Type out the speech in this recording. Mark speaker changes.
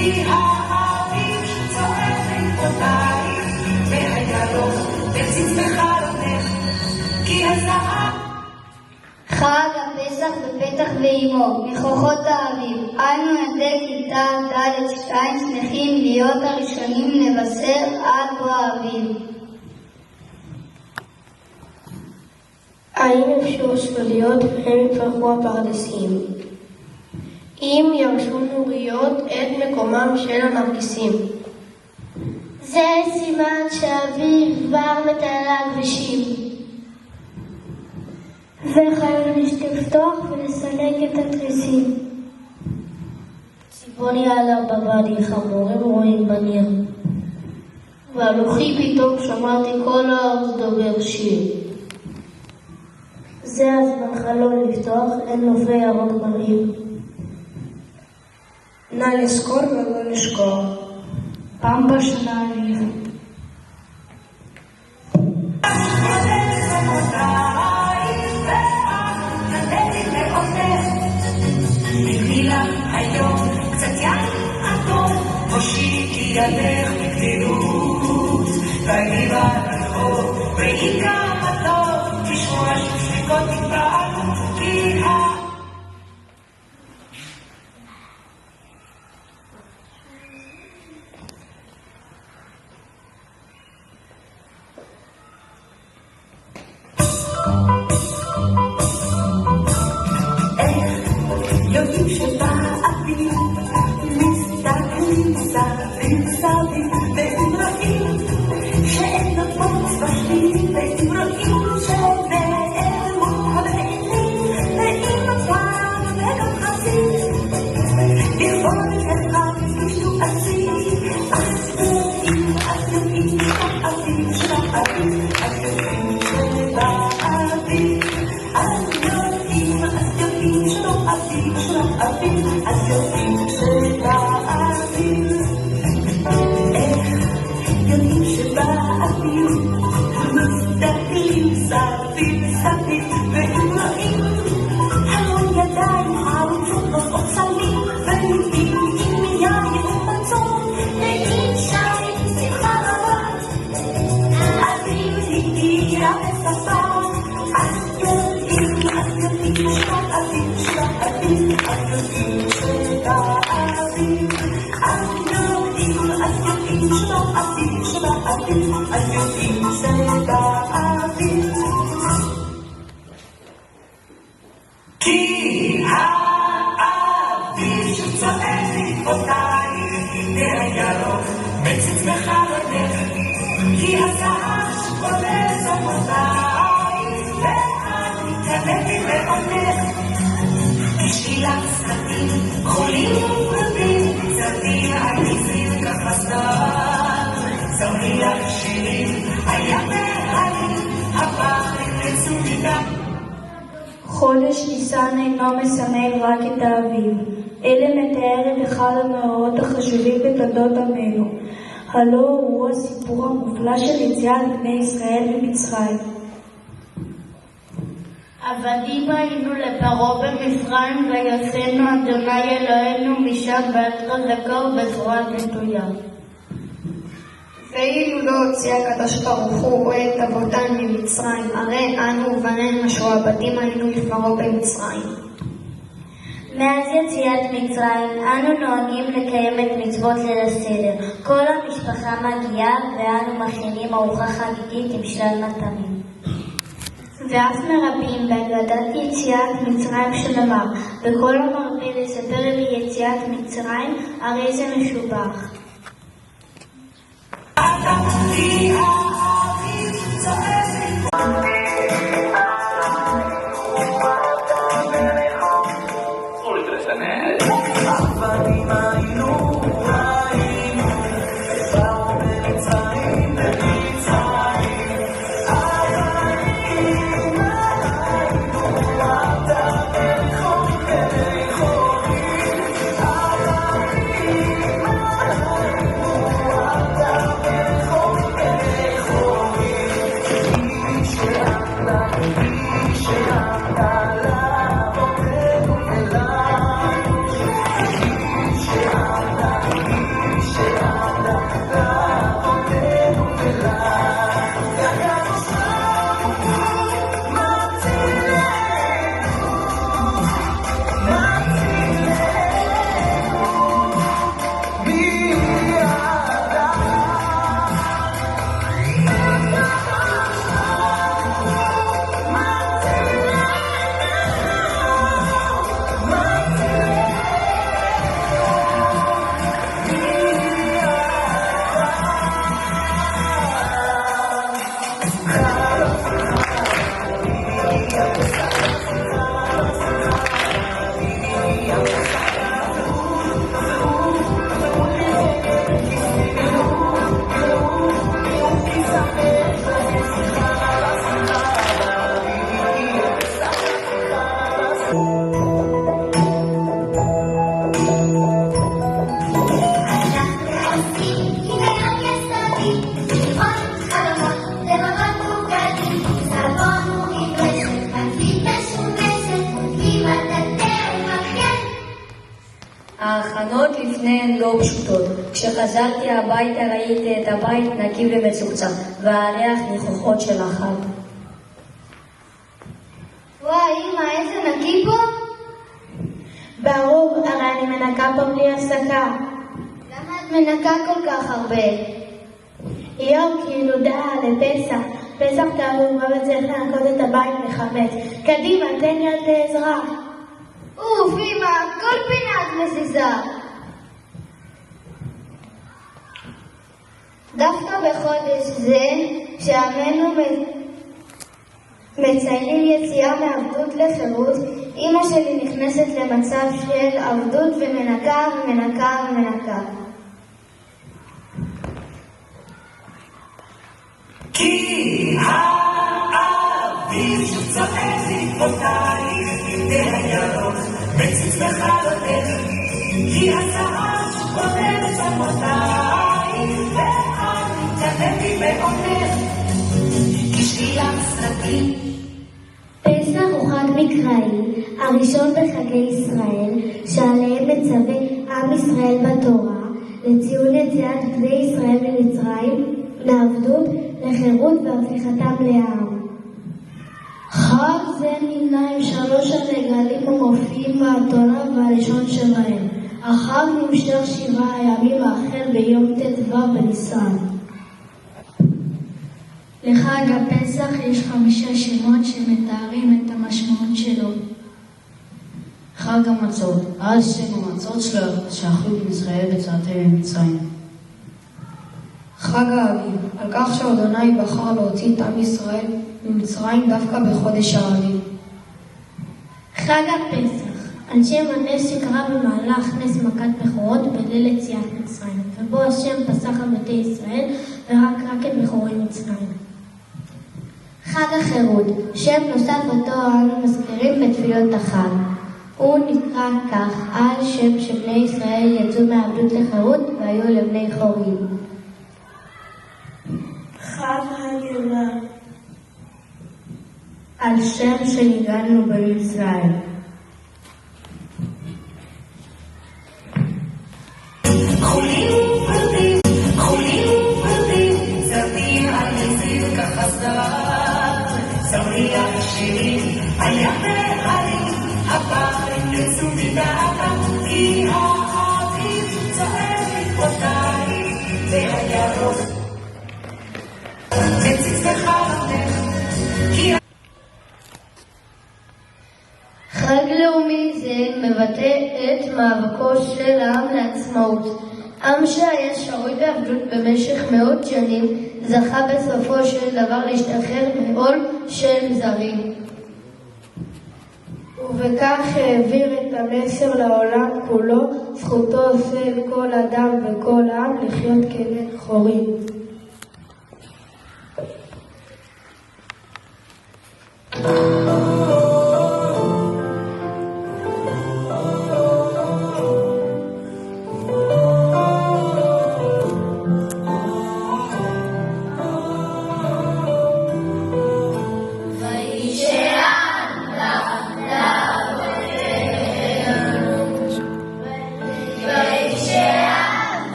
Speaker 1: כי האביב צועק בעקבותייך, והירוק בציץ בחלונך, כי הזהב.
Speaker 2: חג הפסח בפתח ואימו, מכוחות האביב. אנו ילדי כיתה ד' 2 שמחים להיות הראשונים לבשר על בוא האביב.
Speaker 3: האם אפשר שלוליות והם יפרחו הפרדסים? אם ירשו נוריות את מקומם של הנרקיסים.
Speaker 2: זה סימן שהאביב כבר מטייל על כבישים. וחייבים לפתוח ולסלק את התריסים.
Speaker 3: ציפורי עלה בבדי, חמורים רואים בניר. והלוכי פתאום שמעתי כל הארץ דובר שיר. זה הזמן חלון לפתוח, אין נופי ירוק מרהיב. נא לזכור ולא לשכוח. פעם בשנה אביב.
Speaker 1: היום קצת יין אדום, הושיטי ידך בקלילות, ואני ברחוב, ואם כמה טוב, תשמוע שפיקות תתפעל, כי יודעים שבאביב מסתכלים סביב סביב, ואם רואים שאין נפוץ בשביל, ואם רואים שנעלמו הבעלים, ואם נפת וגם חזית לכבוד אחד מישהו עשית, אז יודעים שבאביב, שבאביב, אז יודעים שבאביב, אז יודעים, אז יודעים שבאביב, שבאביב, אז יודעים שבאביב. איך יודעים שבאביב מסתכלים סביב סביב, ואם רואים המון ידיים חרוצות נושאות סלים, ויודעים אם יין ומצות ואם שי שמחה רבת, אביב הגיע בשפה. אז יודעים שבאביב, שבאביב, אז יודעים שבאביב, אז יודעים, אז יודעים שבאביב, שבאביב, אז יודעים שבאביב. כי האביב שצועק בעקבותייך, והירוק מציץ בחלונך, כי הזהב שפולס עמותייך, ואת מתהלכת בעונך, תשקי לך סרטים חולים ורבים, סרטים עריזים כחסדם, סרטי לך שירים היה בהרים, הפך לצומידה.
Speaker 3: חודש ניסן אינו מסמל רק את האביב, אלא מתאר את אחד המאורעות החשובים בתולדות עמנו. הלא הוא הסיפור המופלא של יציאת בני ישראל ממצרים.
Speaker 2: עבדים היינו לפרעה במצרים, ויוצאנו אדוני אלוהינו משם ביד חזקה ובזרוע נטויה. ואילו לא הוציא הקדוש ברוך הוא את אבותינו ממצרים, הרי אנו ובנינו משועבדים היינו לפרעה במצרים. מאז יציאת מצרים אנו נוהגים לקיים את מצוות ליל הסדר. כל המשפחה מגיעה ואנו מכינים ארוחה חגיגית עם שלל מטעמים. ואף מרבים בהגדת יציאת מצרים שנאמר, וכל המרבה לספר ביציאת מצרים, הרי זה משובח.
Speaker 4: ההכנות לפני הן לא פשוטות. כשחזרתי הביתה ראיתי את הבית נקי ומצוחצח, והריח ניחוחות של החג.
Speaker 2: וואי, אמא, איזה נקי פה?
Speaker 3: ברור, הרי אני מנקה פה בלי הפסקה.
Speaker 2: למה את מנקה כל כך הרבה?
Speaker 3: יום, כי ילודה לפסח. פסח תעבור, אבל צריך לנקות את הבית מחמץ. קדימה, תן יד לעזרה.
Speaker 2: אוף, אמא, כל פינה את מזיזה. דווקא בחודש זה, שעמנו מציינים יציאה מעבדות לחירות, אמא שלי נכנסת למצב של עבדות ומנקה ומנקה ומנקה.
Speaker 1: כי האביב שצועק לכבודייך, והירוק מציץ בחלונך, כי הזהב שבונה בצמותייך, ואת מתעלמתי בעונך, כשבי למשרדים.
Speaker 2: פסח הוא חג מקראי, הראשון בחגי ישראל, שעליהם מצווה עם ישראל בתורה, לציון יציאת בני ישראל ממצרים, לעבדות, לחירות והפיכתם לעם. חג זה נמנה עם 3 הרגלים המופיעים בתורה והראשון שבהם. החג נמשך 7 ימים החל ביום ט"ו בניסן.
Speaker 3: לחג הפסח יש 5 שמות שמתארים את המשמעות שלו.
Speaker 4: חג המצות, אז שם המצות שאכלו עם ישראל בצאתם ממצרים.
Speaker 3: חג האביב, על כך שאדוני בחר להוציא את עם ישראל ממצרים דווקא בחודש האביב. חג הפסח, על שם הנס שקרה במהלך נס מכת בכורות בליל יציאת מצרים, ובו השם פסח על ביתי ישראל ורק את בכורי מצרים. חג החירות, שם נוסף אותו אנו מזכירים בתפילות החג. הוא נקרא כך על שם שבני ישראל יצאו מעבדות לחירות והיו לבני חורים. חג הגאולה, על שם שהגענו במצרים.
Speaker 1: חולים ופרדים, צרדים על נזיר כחסד, צמריח שירים על ימי הרים, הפחים יצאו מדעתם, כי האביב צועק לכבודייך, והירוק מציץ בחלונך, כי
Speaker 2: חג לאומי זה מבטא את מאבקו של העם לעצמאות. עם שהיה שרוי בעבדות במשך מאות שנים, זכה בסופו של דבר להשתחרר מעול של זרים. ובכך העביר את המסר לעולם כולו, זכותו של כל אדם וכל עם לחיות כבן חורין.